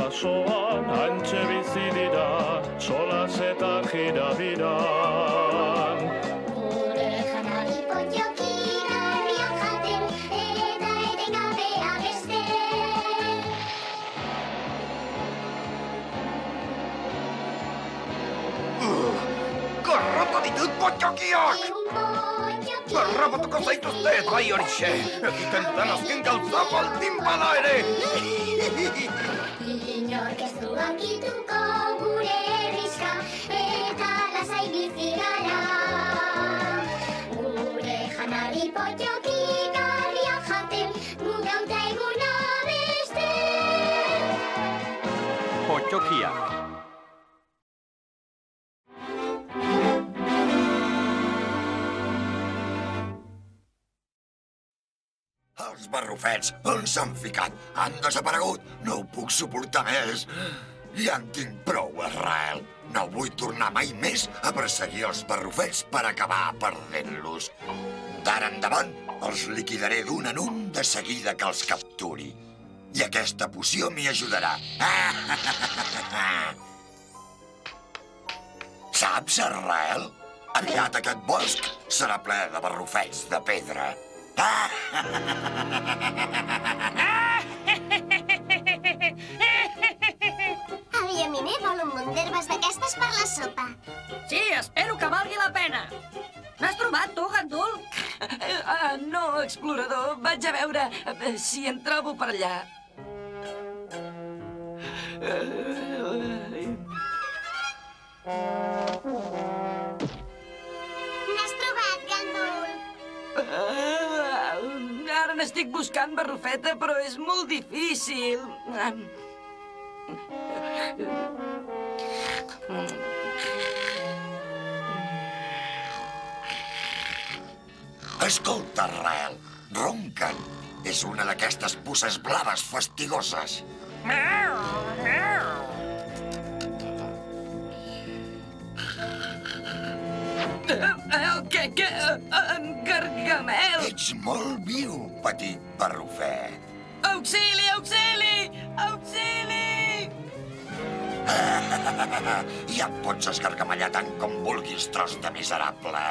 basoan hantxe bizi dira, solas eta jirabiran. Gure janari potxoki garriak jaten, eta etengabe abesten. Garrota ditut potxokiak! Garrapatuko zaituzte, bai horixe! Egiten den azken gauza baldin bada ere! Inork ez du ankituko gure herrizka, eta lasai bizi gara. Gure janari potxoki garriak jaten, gu gauta egun abesten. Potxokiak. Els barrufets, on s'han ficat? Han desaparegut? No ho puc suportar més. Ja en tinc prou, Israel. No vull tornar mai més a perseguir els barrufets per acabar perdent-los. D'ara endavant, els liquidaré d'un en un de seguida que els capturi. I aquesta poció m'hi ajudarà. Saps, Israel? Aviat aquest bosc serà ple de barrufets de pedra. Àvia Miner vol un munt d'herbes d'aquestes per la sopa. Sí, espero que valgui la pena. N'has trobat, tu, gandul? No, explorador. Vaig a veure si en trobo per allà. N'has trobat, gandul? Ara n'estic buscant, barrufeta, però és molt difícil. Escolta, Israel, ronquen. És una d'aquestes puces blaves fastigoses. Què? En Gargamel! Ets molt viu, petit barrufet. Auxili, auxili! Auxili! Ja et pots esgargamellar tant com vulguis, tros de miserable.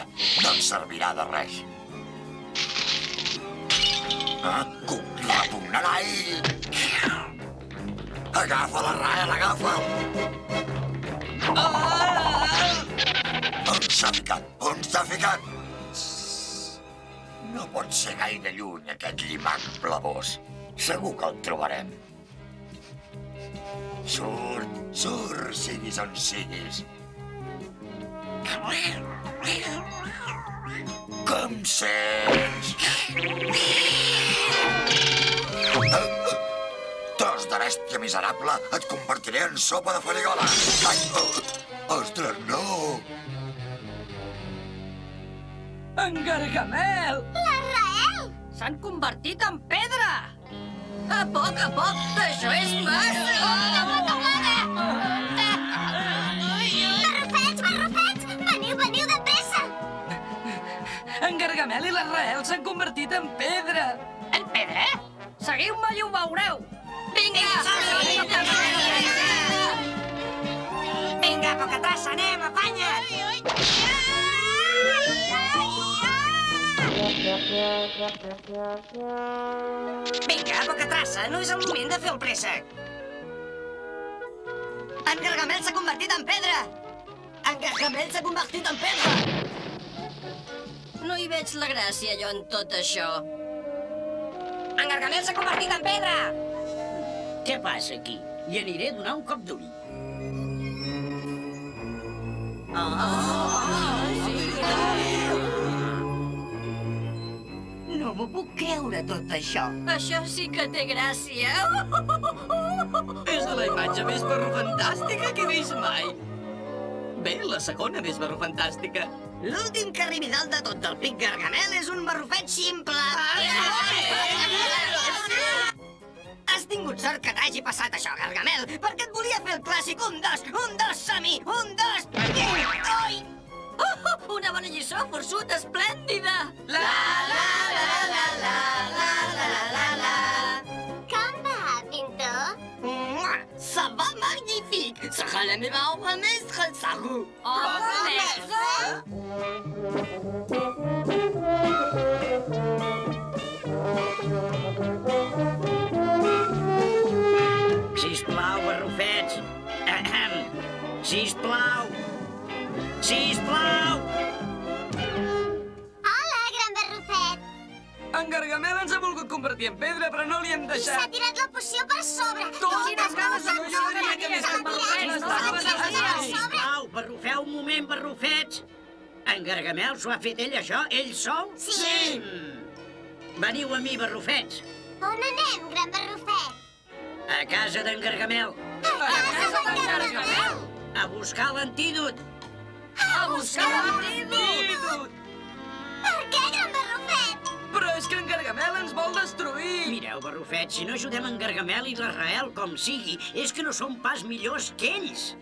No et servirà de res. Cuc repugnarà-hi! Agafa'l, Israel, agafa'l! On s'ha ficat? On s'ha ficat? No pot ser gaire lluny, aquest llimac blavós. Segur que el trobarem. Surt, surt, siguis on siguis. Com sents? Tros de bèstia miserable, et convertiré en sopa de farigola. Ai, ostres, no! En Gargamel! L'Israel! S'han convertit en pedra! A poc, això és massa! Barrufets! Veniu de pressa! En Gargamel i l'Israel s'han convertit en pedra! En pedra? Seguiu-me i ho veureu! Vinga! Vinga, poca traça, anem, afanya't! Vinga, poca traça, no és el moment de fer el préssec. En Gargamel s'ha convertit en pedra! En Gargamel s'ha convertit en pedra! No hi veig la gràcia, jo, en tot això. En Gargamel s'ha convertit en pedra! Què passa aquí? Li aniré a donar un cop d'ull. No m'ho puc creure, tot això. Això sí que té gràcia. És la imatge més barrofantàstica que he vist mai. Bé, la segona més barrofantàstica. L'últim que arribi dalt de tot del pic Gargamel és un barrufet ximple. Has tingut sort que t'hagi passat això, Gargamel, perquè et volia fer el clàssic 1, 2, som-hi, 1, 2... Oi! Una bona lliçó, forçut, esplèndida! La, la, la, la, la, la, la, la, la, la. Com va, pintor? Se'n serà la meva obra mestra, segur. Obra mestra? Sisplau, barrufets. Sisplau. Sisplau. Hola, gran barrufet. En Gargamel ens ha volgut convertir en pedra, però no li hem I s'ha deixat. tirat la poció per sobre. Quines ganes de millorar que més que barrufets. Sisplau, barrufeu un moment, barrufets. En Gargamel s'ho ha fet ell, això? Ell sol? Sí. Veniu a mi, barrufets. On anem, gran barrufet? A casa d'en Gargamel. A casa d'en Gargamel. A buscar l'antídot. A buscar Antídot! Per què, gran barrufet? Però és que en Gargamel ens vol destruir. Mireu, barrufets, si no ajudem en Gargamel i l'Israel com sigui, és que no som pas millors que ells.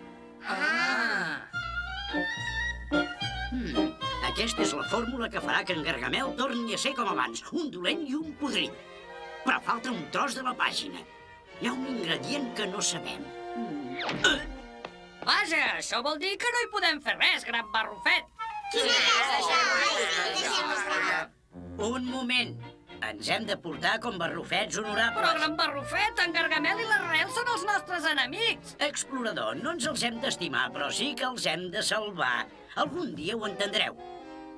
Aquesta és la fórmula que farà que en Gargamel torni a ser com abans, un dolent i un podrit. Però falta un tros de la pàgina. Hi ha un ingredient que no sabem. Vaja, això vol dir que no hi podem fer res, gran barrufet. Un moment. Ens hem de portar com barrufets Però, honorables. gran barrufet, en Gargamel i l'Arrel són els nostres enemics. Explorador, no ens els hem d'estimar, però sí que els hem de salvar. Algun dia ho entendreu.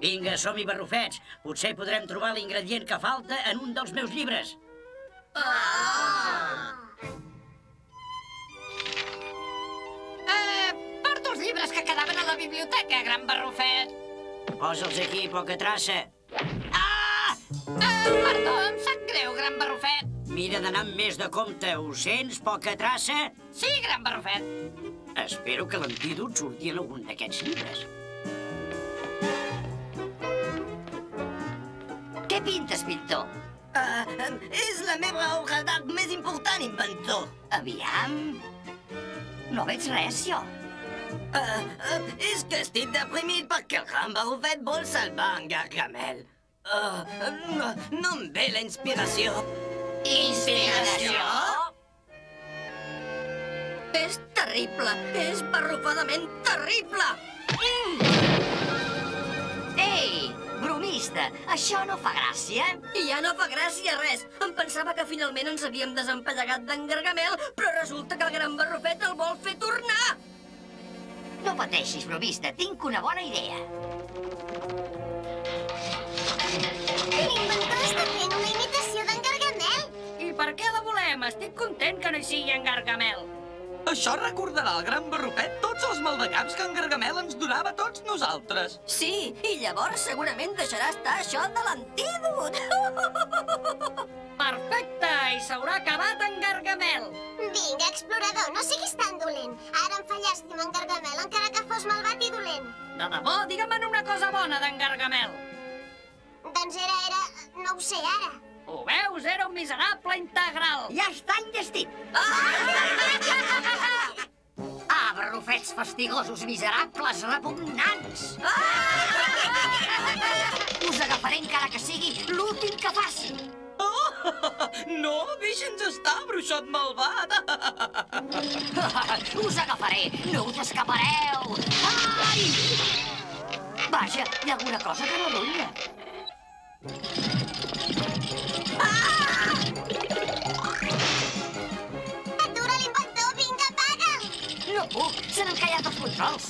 Vinga, som-hi, barrufets. Potser podrem trobar l'ingredient que falta en un dels meus llibres. Porto els llibres que quedaven a la biblioteca, gran barrufet. Posa'ls aquí, poca traça. Perdó, em sap greu, gran barrufet. Mira d'anar amb més de compte. Ho sents, poca traça? Sí, gran barrufet. Espero que l'antídot surti en algun d'aquests llibres. Què pintes, pintor? És la meva obra d'art més important, inventor. Aviam... No veig res, jo. És que estic deprimit perquè el gran barrufet vol salvar en Gargamel. No em ve la inspiració. Inspiració? És terrible, és barrufadament terrible. Ei, bromista, això no fa gràcia. I ja no fa gràcia res. Em pensava que finalment ens havíem desempallegat d'en Gargamel, però resulta que el gran barrufet el vol fer tornar. No pateixis, bromista, tinc una bona idea. L'inventor està fent una imitació d'en Gargamel. I per què la volem? Estic content que no hi sigui en Gargamel. Això recordarà al gran barrufet tots els maldecaps que en Gargamel ens donava a tots nosaltres. Sí, i llavors segurament deixarà estar això de l'antídot. Perfecte, i s'haurà acabat en Gargamel. Vinga, explorador, no siguis tan dolent. Ara em fa llàstima en Gargamel, encara que fos malvat i dolent. De debò, digue'm una cosa bona d'en Gargamel. Doncs era... no ho sé ara. Ho veus? Era un miserable integral. Ja està enllestit. Barrufets fastigosos, miserables, repugnants. Us agafaré encara que sigui l'últim que faci. No, deixa'ns estar, bruixot malvat. Us agafaré, no us escapareu. Ai! Vaja, hi ha alguna cosa que no duia. Atura l'inventor, vinga, apaga'l! No puc, se n'han callat els controls.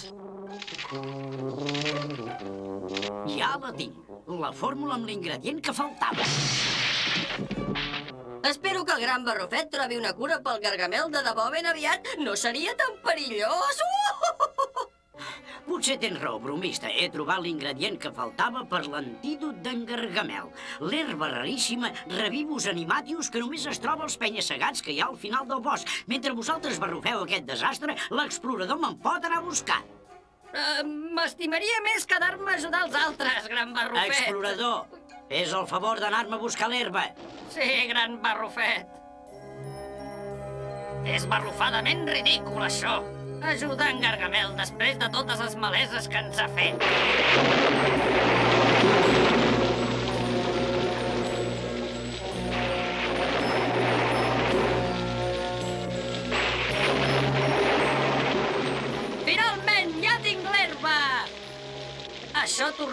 Ja la tinc. La fórmula amb l'ingredient que faltava. Espero que el gran barrufet trobi una cura pel Gargamel de debò ben aviat. No seria tan perillós. Potser tens raó, bromista. He trobat l'ingredient que faltava per l'antídot d'en Gargamel. L'herba raríssima Revivus animatius que només es troba als penya-segats que hi ha al final del bosc. Mentre vosaltres barrufeu aquest desastre, l'explorador me'n pot anar a buscar. M'estimaria més quedar-me a ajudar els altres, gran barrufet. Explorador, fes el favor d'anar-me a buscar l'herba. Sí, gran barrufet. És barrufadament ridícul, això. Ajuda en Gargamel després de totes les maleses que ens ha fet.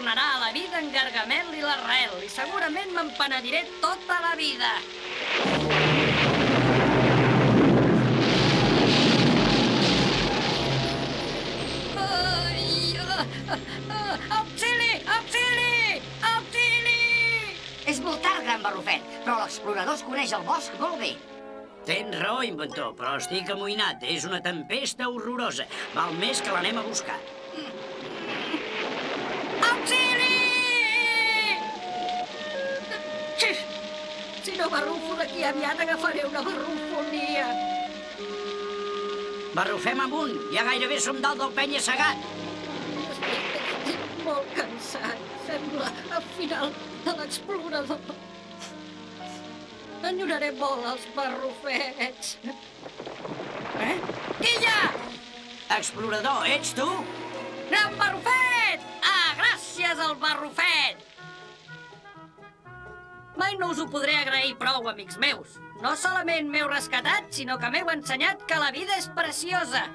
tornarà a la vida en Gargamel i l'Arrel, i segurament me'n penediré tota la vida. Auxili! Auxili! Auxili! És molt tard, Gran Barrufet, però l'explorador es coneix el bosc molt bé. Tens raó, inventor, però estic amoïnat. És una tempesta horrorosa. Val més que l'anem a buscar. Auxili! Si no barrufo d'aquí aviat agafaré una barrufonia. Barrufem amunt. Ja gairebé som dalt del penya-segat. Estic molt cansat. Sembla el final de l'explorador. Enyoraré molt els barrufets. Qui hi ha? Explorador, ets tu? Gran Barrufet! Ah, gràcies al Barrufet! Mai no us ho podré agrair prou, amics meus. No solament m'heu rescatat, sinó que m'heu ensenyat que la vida és preciosa.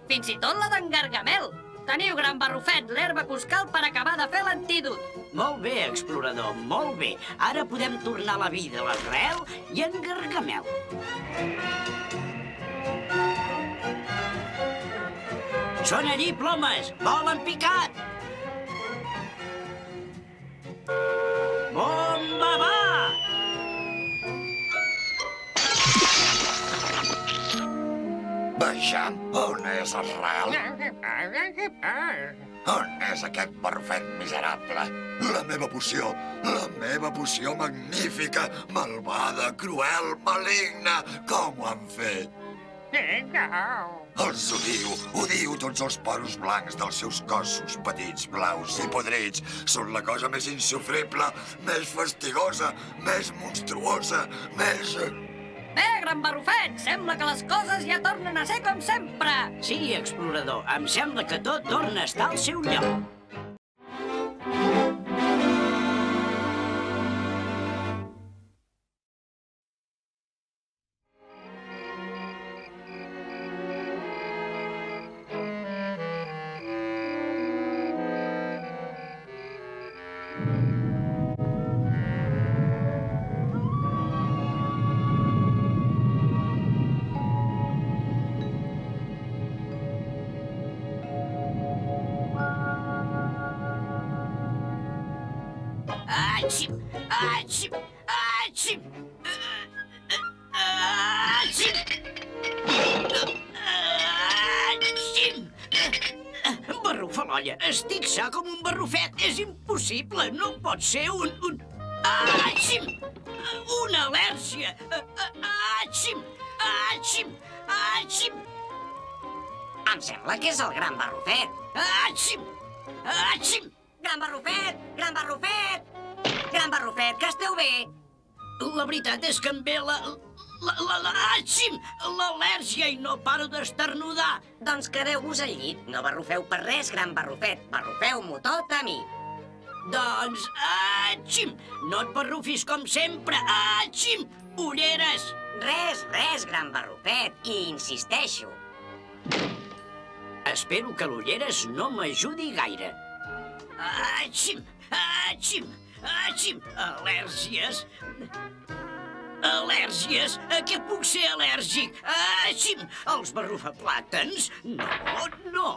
Fins i tot la d'en Gargamel. Teniu, Gran Barrufet, l'herba que us cal per acabar de fer l'antídot. Molt bé, explorador, molt bé. Ara podem tornar a la vida a l'Arrel i en Gargamel. Són allí, plomes! Volen picat! Bomba va! Vejam, on és Arrel? On és aquest barrufet miserable? La meva poció magnífica, malvada, cruel, maligna. Com ho han fet? Els odio tots els poros blancs dels seus cossos petits, blaus i podrits. Són la cosa més insofrible, més fastigosa, més monstruosa, més... Bé, Gran Barrufet, sembla que les coses ja tornen a ser com sempre. Sí, explorador, em sembla que tot torna a estar al seu lloc. Atxim! Atxim! Atxim! Atxim! Atxim! Barrufa l'olla, estic sa com un barrufet. És impossible, no pot ser un... Atxim! Una al·lèrgia! Atxim! Atxim! Atxim! Em sembla que és el Gran Barrufet. Atxim! Atxim! Gran Barrufet! Gran Barrufet! Gran Barrufet, que esteu bé? La veritat és que em ve l'al·lèrgia i no paro d'esternudar. Doncs quedeu-vos al llit. No barrufeu per res, Gran Barrufet. Barrufeu-m'ho tot a mi. Doncs, atxim! No et barrufis com sempre, atxim! Ulleres! Res, Gran Barrufet. I insisteixo. Espero que l'ulleres no m'ajudi gaire. Atxim! Atxim! Atxim! Al·lèrgies! Al·lèrgies? A què puc ser al·lèrgic? Atxim! Els barrufaplàtans? No!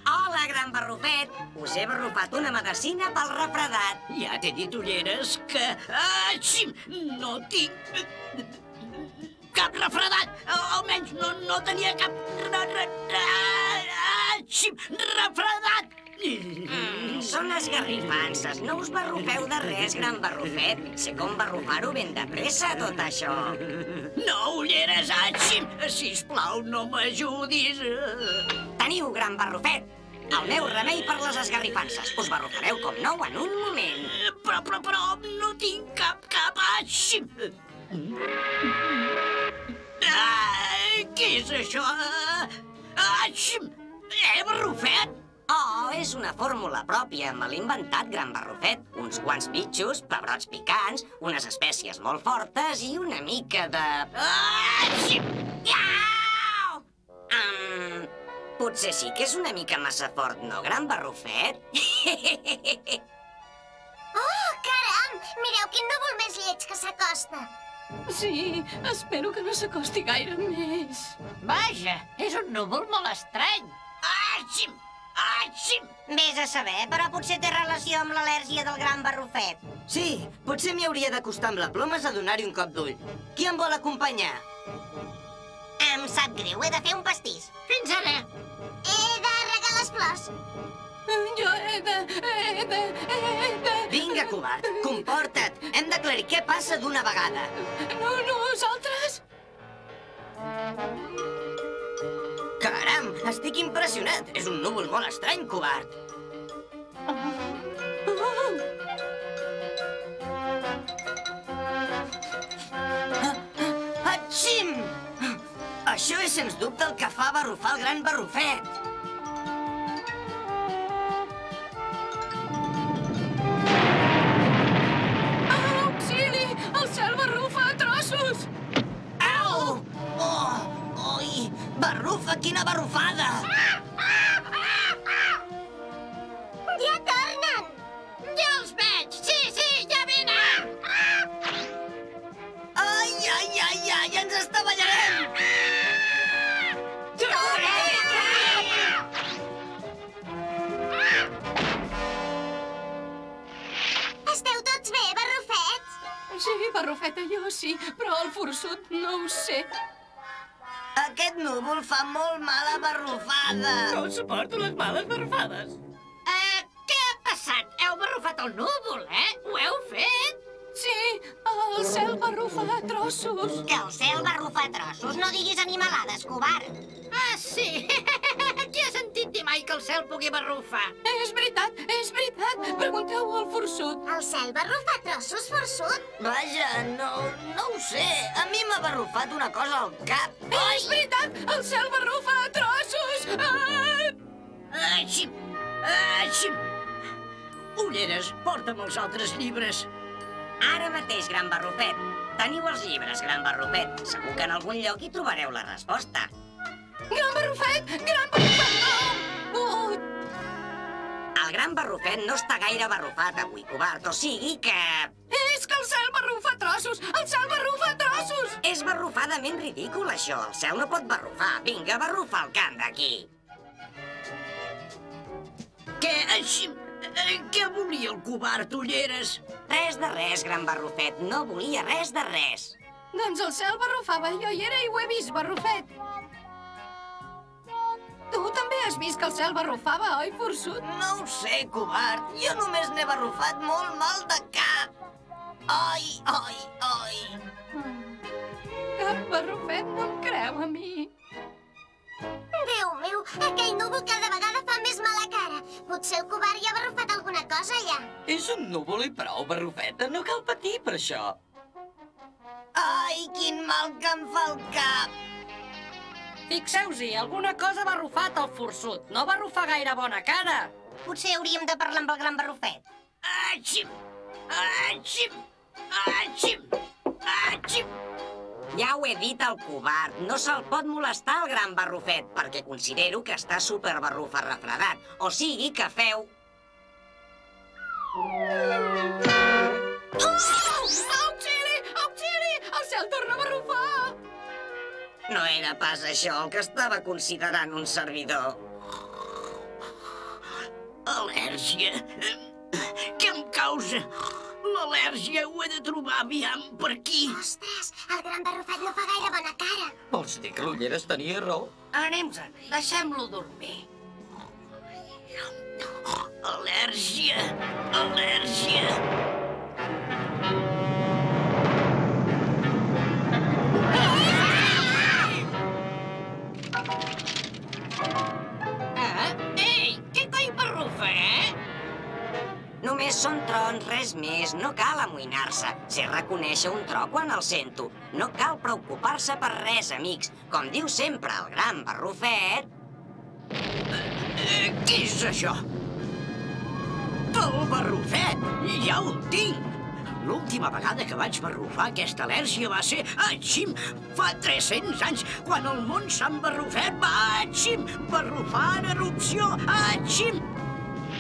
Hola, Gran Barrufet. Us he barrufat una medecina pel refredat. Ja t'he dit, ulleres, que... Atxim! No tinc... cap refredat! Almenys no tenia cap... Atxim! Refredat! Són esgarrifances. No us barrufeu de res, Gran Barrufet. Sé com barrufar-ho ben de pressa, tot això. No, ulleres, atxim! Sisplau, no m'ajudis. Teniu, Gran Barrufet, el meu remei per les esgarrifances. Us barrufareu com nou en un moment. Però no tinc cap... Atxim! Què és això? Atxim! Barrufet? Oh, és una fórmula pròpia. Me l'he inventat, Gran Barrufet. Uns quants bitxos, pebrots picants, unes espècies molt fortes i una mica de... Atxim! Iau! Potser sí que és una mica massa fort, no, Gran Barrufet? s'acosta. Sí, espero que no s'acosti gaire més. Vaja, és un núvol molt estrany. Atxim! Atxim! Vés a saber, però potser té relació amb l'al·lèrgia del gran barrufet. Sí, potser m'hi hauria d'acostar amb la plomes a donar-hi un cop d'ull. Qui em vol acompanyar? Em sap greu, he de fer un pastís. Fins ara. He de regar les flors. Jo he de... Vinga, covard, comporta't. Hem d'aclarir què passa d'una vegada. No, nosaltres... Caram, estic impressionat. És un núvol molt estrany, covard. Atxim! Això és, sens dubte, el que fa barrufar el gran barrufet. Auxili! El cel barrufa a trossos! Au! Oh! Oi! Barrufa, quina barrufada! Ja tornen! Ja els veig! Sí, ja venen! Ai, ai, ai, ai! Ens estavellarem! Esteu tots bé, barrufets? Sí, barrufeta, jo sí, però el forçut no ho sé. Aquest núvol fa molt mala barrufada. No suporto les males barrufades. Què ha passat? Heu barrufat el núvol, Ho heu fet? Sí, el cel barrufa a trossos. Que el cel barrufa a trossos. No diguis animalades, covard. Ah, sí! Qui ha sentit dir mai que el cel pugui barrufar? És veritat, és veritat. Pregunteu al forçut. El cel barrufa a trossos, forçut? Vaja, no ho sé. A mi m'ha barrufat una cosa al cap. És veritat, el cel barrufa a trossos. Atxim! Atxim! Ulleres, porta'm els altres llibres. Ara mateix, gran barrufet. Teniu els llibres, gran barrufet. Segur que en algun lloc hi trobareu la resposta. Gran barrufet! Gran barrufet! Oh! El gran barrufet no està gaire barrufat avui, covard, o sigui que... És que el cel barrufa a trossos! El cel barrufa a trossos! És barrufadament ridícul, això. El cel no pot barrufar. Vinga, barrufa el camp d'aquí. Què, així... Què volia el covard, Ulleres? Res de res, gran barrufet. No volia res de res. Doncs el cel barrufava, jo hi era i ho he vist, barrufet. Tu també has vist que el cel barrufava, oi, forçut? No ho sé, covard. Jo només n'he barrufat molt mal de cap. Ai, ai, ai. Cap barrufet no em creu a mi. Déu meu, aquell núvol cada vegada fa més mala cara. Potser el covard hi ha barrufat alguna cosa allà. És un núvol i prou, barrufeta. No cal patir per això. Ai, quin mal que em fa el cap. Fixeu-s'hi, alguna cosa ha barrufat el forçut. No barrufa gaire bona cara. Potser hauríem de parlar amb el gran barrufet. Atxim! Atxim! Atxim! Atxim! Ja ho he dit al covard. No se'l pot molestar el gran barrufet, perquè considero que està superbarrufa refredat. O sigui que feu... Auxili! Auxili! El cel torna a barrufar! No era pas això el que estava considerant un servidor. Al·lèrgia? Què em causa? L'al·lèrgia ho he de trobar aviam per aquí. Ostres, el gran barrufet no fa gaire bona cara. Vols dir que l'Ulleres tenia raó? Anem-se'n, deixem-lo dormir. Al·lèrgia! Al·lèrgia! Ei, què coi barrufa, Només són trons, res més. No cal amoïnar-se. Sé reconèixer un tro quan el sento. No cal preocupar-se per res, amics. Com diu sempre el gran barrufet... Què és això? El barrufet! Ja ho tinc! L'última vegada que vaig barrufar aquesta al·lèrgia va ser, atxim, fa 300 anys, quan el món Sant Barrufet va, atxim, barrufar en erupció, atxim!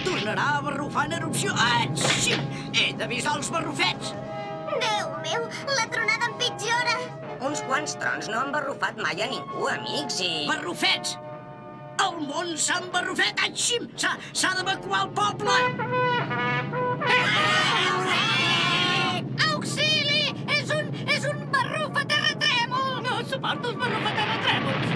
Tornarà a barrufar en erupció, atxim! He d'avisar els barrufets! Déu meu, la tronada empitjora. Uns quants trons no han barrufat mai a ningú, amics, i... Barrufets! El món s'ha embarrufet! Atxim! S'ha d'evacuar el poble! Auxili! És un barrufa-terratrèmol! No suporto els barrufa-terratrèmols!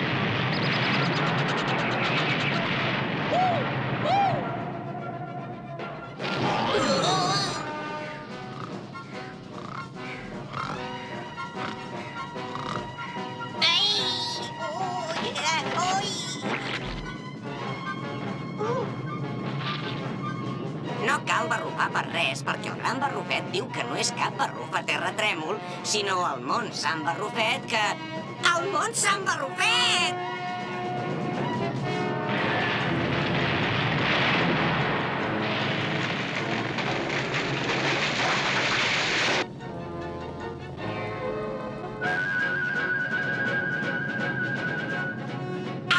No cal barrufar per res, perquè el gran barrufet diu que no és cap barrufa-terratrèmol, sinó el món Sant Barrufet, que... El món Sant Barrufet!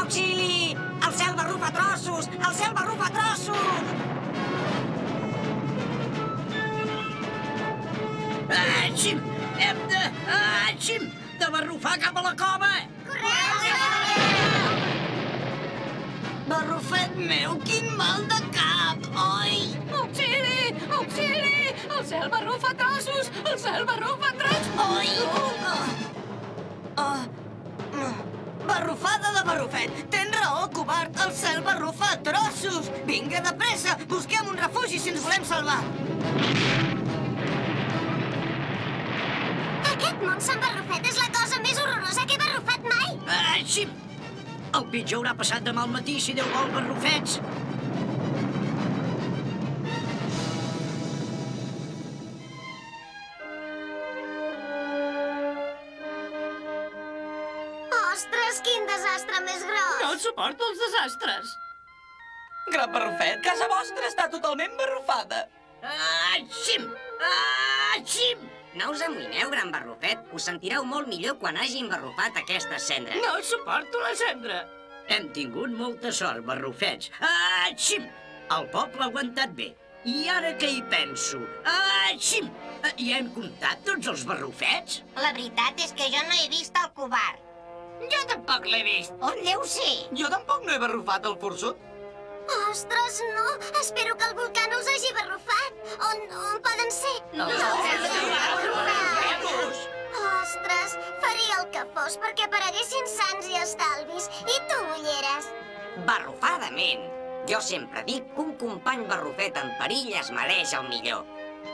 Auxili! El cel barrufa trossos! El cel barrufa trossos! Atxim! Hem de... Atxim! De barrufar cap a la cova! Barrufet meu, quin mal de cap, oi? Auxili! Auxili! El cel barrufa trossos! El cel barrufa trossos! Oi! Barrufada de barrufet! Tens raó, covard! El cel barrufa a trossos! Vinga, de pressa! Busquem un refugi si ens volem salvar! Aquest món Sant Barrufet és la cosa més horrorosa que he barrufat mai. Atxim! El pitjor haurà passat demà al matí si Déu vol barrufets! Ostres, quin desastre més gros. No suporto els desastres. Gran barrufet, casa vostra està totalment barrufada. Atxim! Atxim! No us amoïneu, gran barrufet. Us sentireu molt millor quan hagin barrufat aquestes cendres. No suporto la cendra. Hem tingut molta sort, barrufets. Atxim! El poble ha aguantat bé. I ara què hi penso? Atxim! I hem comptat tots els barrufets? La veritat és que jo no he vist el covard. Jo tampoc l'he vist. On deu ser? Jo tampoc no he barrufat el forçut. Ostres, no! Espero que el volcà no us hagi barrufat. On poden ser? No. Ostres, faria el que fos perquè apareguessin sants i estalvis. I tu, ulleres? Barrufadament. Jo sempre dic que un company barrufet en perill es mereix el millor.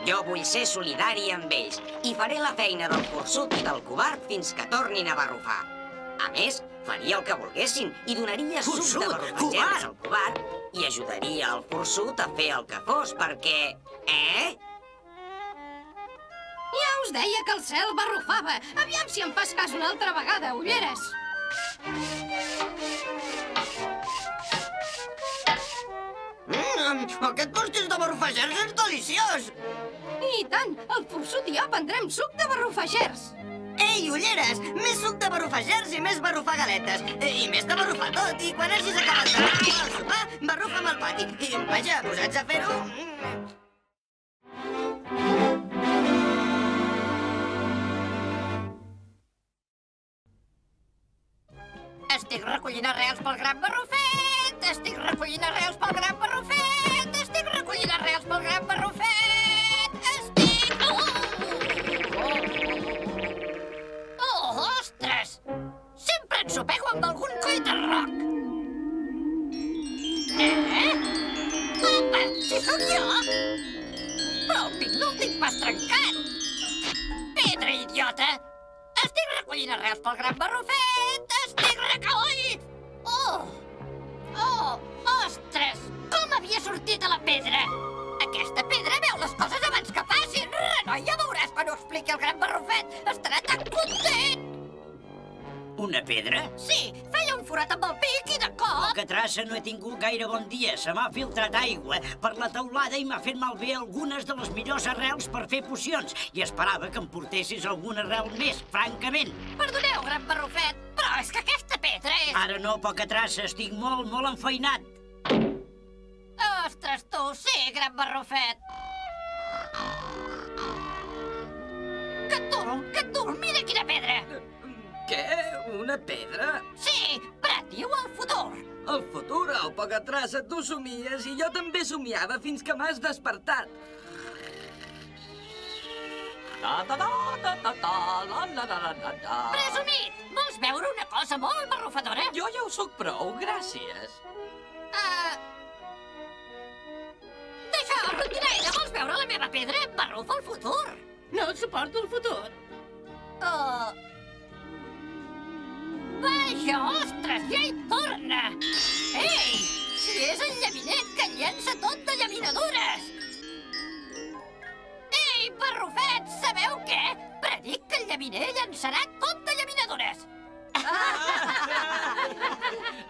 Jo vull ser solidari amb ells i faré la feina del forçut i del covard fins que tornin a barrufar. A més, faria el que volguessin i donaria suc de barrufageres al covard i ajudaria el forçut a fer el que fos perquè... Ja us deia que el cel barrufava. Aviam si em fas cas una altra vegada, ulleres. Aquest pastís de barrufagers és deliciós! I tant, el forçut i jo prendrem suc de barrufagers. Ei, ulleres! Més suc de barrufagers i més barrufar galetes. I més de barrufar tot. I quan hagis acabat de barrufar el sopar, barrufa'm al pati. I, vaja, posats a fer-ho... Estic recollint arrels pel gran barrufet! Estic recollint arrels pel gran barrufet! Estic recollint arrels pel gran barrufet! Estic... Oh, ostres! Sempre ensopego amb algun coi de roc! Opa, si sóc jo! Però el pic no el tinc pas trencat! Pedra, idiota! Estic recollint arrels pel gran barrufet! Estic recollint... Oh! Oh! Ostres! Com havia sortit a la pedra? Aquesta pedra veu les coses abans que passin! Renoi, ja veuràs quan ho expliqui el gran barrufet! Estarà tan content! Una pedra? Sí, feia un forat amb el pic i de cop... Alcatrassa, no he tingut gaire bon dia. Se m'ha filtrat aigua per la teulada i m'ha fet malbé algunes de les millors arrels per fer pocions. I esperava que em portessis alguna arrel més, francament. Perdoneu, gran barrufet, però és que aquesta pedra és... Ara no, Pocatrassa, estic molt enfeinat. Ostres, tu, sí, gran barrufet. Que tu, mira quina pedra! Què? Una pedra? Sí, predio el futur. El futur, oh, poca traça, tu somies i jo també somiava fins que m'has despertat. Presumit! Vols veure una cosa molt barrufadora? Jo ja ho sóc prou, gràcies. D'això, rutinaire, vols veure la meva pedra? Barrufa el futur. No suporto el futur. Vaja, ostres, ja hi torna! Ei, si és el llaminer que llença tot de llaminadures! Ei, barrufets, sabeu què? Predic que el llaminer llançarà tot de llaminadures!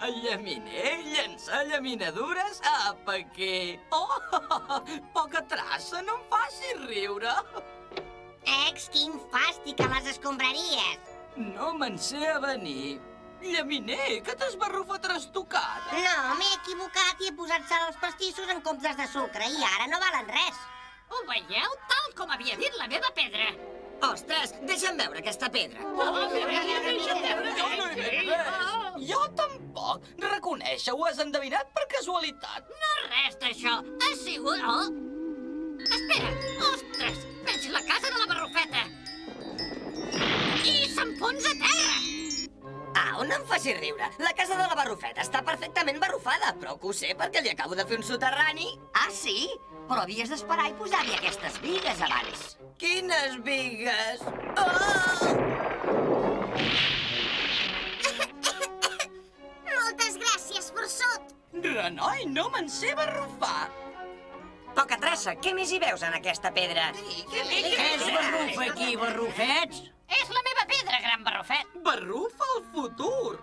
El llaminer llançar llaminadures? Apa, què? Oh, poca traça, no em facis riure. Ex, quin fàstic a les escombraries. No me'n sé avenir. Llaminer, que t'esbarrufa trastocat. No, m'he equivocat i he posat sal als pastissos en comptes de sucre i ara no valen res. Ho veieu? Tal com havia dit la meva pedra. Ostres, deixa'm veure aquesta pedra. Jo no hi veig res. Jo tampoc. Reconèixer-ho, has endevinat per casualitat. No res d'això. Ha sigut... Oh! Espera! Ostres! Veig la casa de la barrufeta! I s'enfonsa a terra! Au, no em facis riure. La casa de la barrufeta està perfectament barrufada. Prou que ho sé perquè li acabo de fer un soterrani. Ah, sí? Però havies d'esperar i posar-hi aquestes bigues abans. Quines bigues! Oh! Moltes gràcies, forçut. Renoi, no me'n sé barrufar. Poca traça, què més hi veus en aquesta pedra? Què es barrufa aquí, barrufets? És la meva pedra, gran barrufet. Barrufa el futur.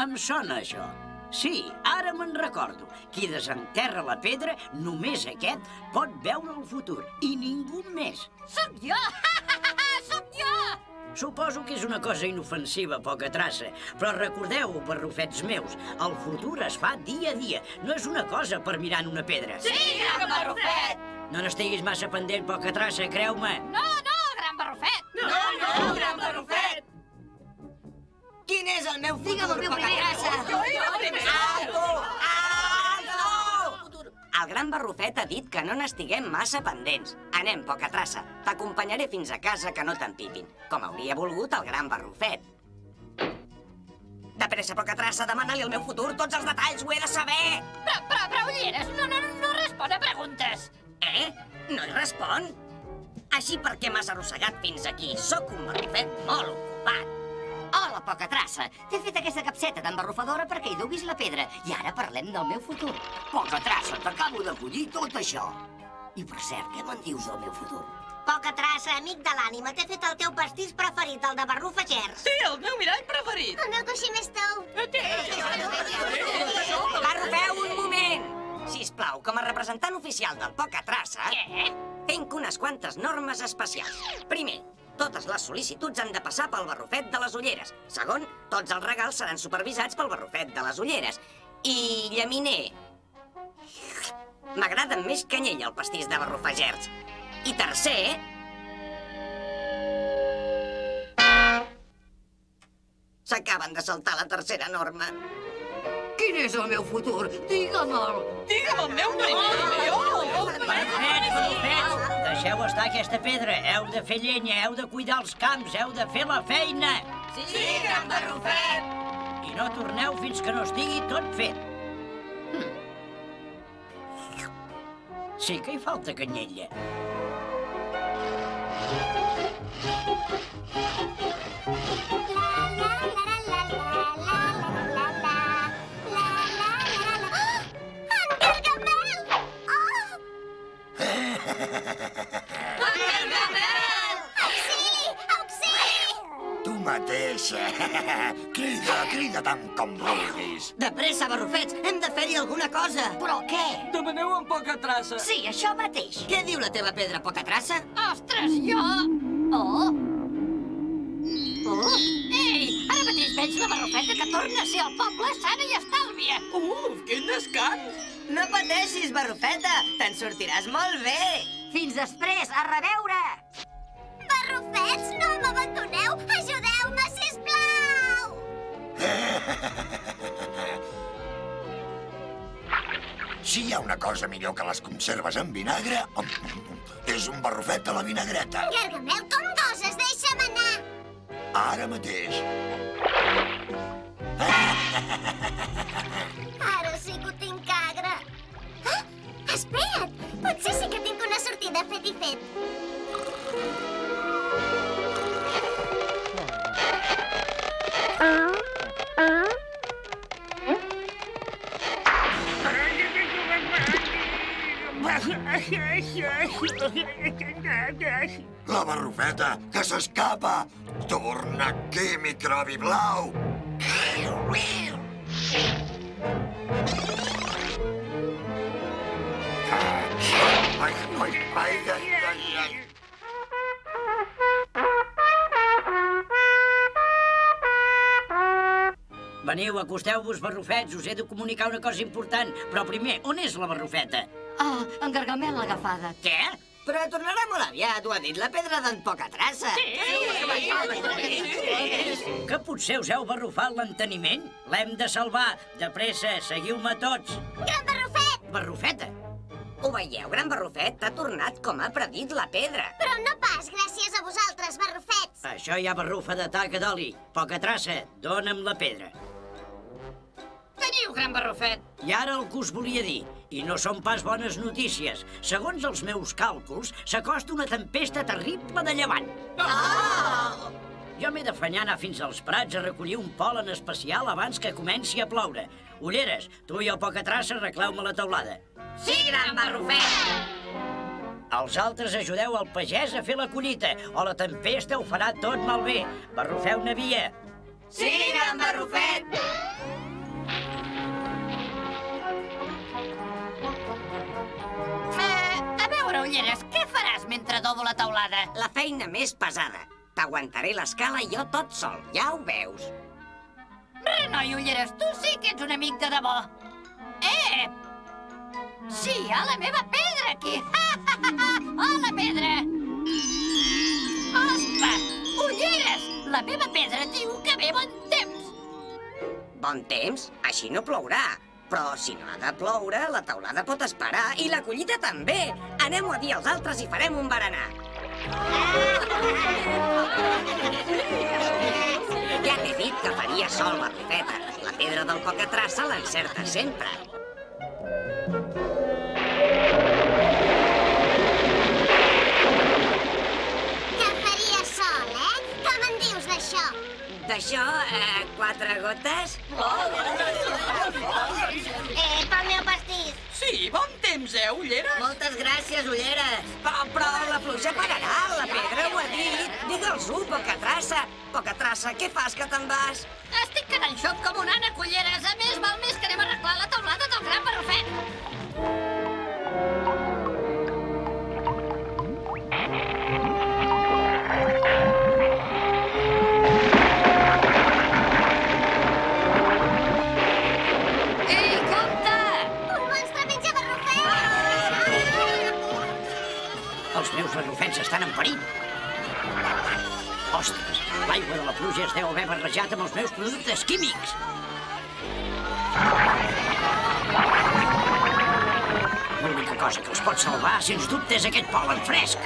Em sona això. Sí, ara me'n recordo. Qui desenterra la pedra, només aquest pot veure el futur, i ningú més. Sóc jo! Sóc jo! Suposo que és una cosa inofensiva, poca traça, però recordeu, barrufets meus, el futur es fa dia a dia, no és una cosa per mirar en una pedra. Sí, gran barrufet! No n'estiguis massa pendent, poca traça, creu-me. No, gran barrufet! No, gran barrufet! Quin és el meu futur, Digue'm el meu poca primer. traça? Jo era primer! Alto! Alto! El gran barrufet ha dit que no n'estiguem massa pendents. Anem, poca traça. T'acompanyaré fins a casa que no t'empipin, com hauria volgut el gran barrufet. De pressa, poca traça, demana-li el meu futur, tots els detalls, ho he de saber! Però, ulleres, no respon a preguntes. No hi respon? Així per què m'has arrossegat fins aquí? Sóc un barrufet molt ocupat. Hola, poca traça. T'he fet aquesta capseta d'embarrufadora perquè hi duguis la pedra. I ara parlem del meu futur. Poca traça, t'acabo de collir tot això. I per cert, què me'n dius del meu futur? Poca traça, amic de l'ànima, t'he fet el teu pastís preferit, el de barrufagers. Sí, el meu mirall preferit. El meu coixí més tou. Barrufeu un moment! Sisplau, com a representant oficial del poca traça... Què? Tinc unes quantes normes especials. Primer, totes les sol·licituds han de passar pel barrufet de les ulleres. Segon, tots els regals seran supervisats pel barrufet de les ulleres. I llaminer... M'agrada més que anyell el pastís de barrufagers. I tercer... S'acaben de saltar la tercera norma. Quin és el meu futur? Digue'm-el. Digue'm el meu primer! Barrufets, deixeu estar aquesta pedra. Heu de fer llenya, heu de cuidar els camps, heu de fer la feina. Sí, gran barrufet! I no torneu fins que no estigui tot fet. Sí que hi falta canyella. Tu mateixa. Crida tant com vulguis. De pressa, barrufets, hem de fer-hi alguna cosa. Però què? Demaneu en poca traça. Sí, això mateix. Què diu la teva pedra, poca traça? Ostres, jo... Oh! Ei, ara mateix veig la barrufeta que torna a ser al poble sana i estalvia. Quin descans! No pateixis, barrufeta, te'n sortiràs molt bé. Fins després, a reveure! barrufets, no m'abandoneu! Ajudeu-me, sisplau! Si hi ha una cosa millor que les conserves en vinagre, és un barrufet a la vinagreta. Gargamel, com goses? Deixa'm anar! Ara mateix. Ara sí que ho tinc agre. Ah, espera't! Potser sí que tinc una sortida fet i fet. La barrufeta, que s'escapa! Torna aquí, microbi blau! Ai, ai, ai, ai, ai. Veniu, acosteu-vos, barrufets, us he de comunicar una cosa important. Però primer, on és la barrufeta? Ah, en Gargamel l'ha agafada. Què? Però tornarà molt aviat, ho ha dit la pedra d'en poca traça. Que potser us heu barrufat l'enteniment? L'hem de salvar. De pressa, seguiu-me tots. Gran barrufet! Barrufeta? Ho veieu, Gran Barrufet? T'ha tornat com ha predit la pedra. Però no pas gràcies a vosaltres, barrufets. Això ja barrufa de taca d'oli. Poca traça, dona'm la pedra. Teniu, Gran Barrufet. I ara el que us volia dir, i no són pas bones notícies. Segons els meus càlculs, s'acosta una tempesta terrible de llevant. Oh! Jo m'he d'afanyar anar fins als prats a recollir un pol en especial abans que comenci a ploure. Ulleres, tu i el poca traça arregleu-me la teulada. Sí, Gran Barrufet. Els altres ajudeu el pagès a fer la collita, o la tempesta ho farà tot malbé. Barrufeu una via. Sí, Gran Barrufet. A veure, Ulleres, què faràs mentre dobo la teulada? La feina més pesada. T'aguantaré l'escala jo tot sol, ja ho veus. Renoi, Ulleres, tu sí que ets un amic de debò. Sí, hi ha la meva pedra aquí. Hola, pedra. Ospa, Ulleres, la meva pedra diu que ve bon temps. Bon temps? Així no plourà. Però si no ha de ploure, la teulada pot esperar i la collita també. Anem-ho a dir als altres i farem un berenar. Ja t'he dit que faria sol, Barrufeta. La pedra del poca traça l'encerta sempre. Que faria sol, Com en dius d'això? D'això, 4 gotes? Pel meu pastís. Sí, bon temps, Ulleres? Moltes gràcies, Ulleres. Però la pluja pararà, la pedra ho ha dit. Digue'ls-ho, poca traça. Poca traça, què fas, que te'n vas? Estic quedant xop com un ànec, Ulleres. A més, val més que anem a arreglar la teulada del Gran Barrufet. Ei, compte! Un monstre menja barrufet! Els meus barrufets estan en perill. Ostres, l'aigua de la pluja es deu haver barrejat amb els meus productes químics. L'única cosa que els pot salvar, sens dubte, és aquest pol·len fresc.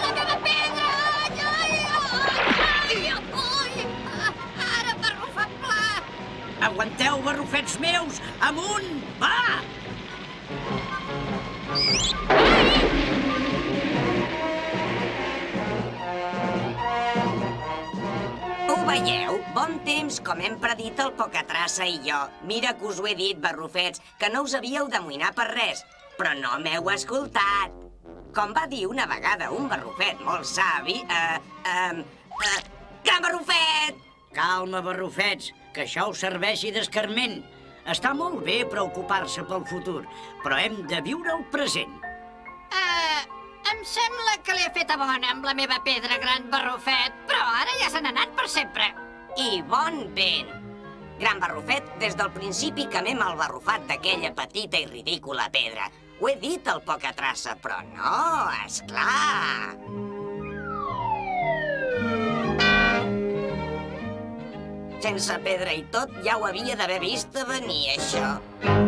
La meva pedra! Ara barrufa pla! Aguanteu, barrufets meus! Amunt! Va! Ho veieu? Bon temps, com hem predit el Pocatraça i jo. Mira que us ho he dit, barrufets, que no us havíeu d'amoïnar per res. Però no m'heu escoltat. Com va dir una vegada un barrufet molt savi, Gran Barrufet! Calma, barrufets, que això us serveixi d'escarment. Està molt bé preocupar-se pel futur, però hem de viure el present. Em sembla que l'he feta bona amb la meva pedra, Gran Barrufet, però ara ja se n'ha anat per sempre. I bon vent! Gran Barrufet, des del principi que m'he malbarrufat d'aquella petita i ridícula pedra. Ho he dit, el poca traça, però no, esclar. Sense pedra i tot, ja ho havia d'haver vist a venir, això.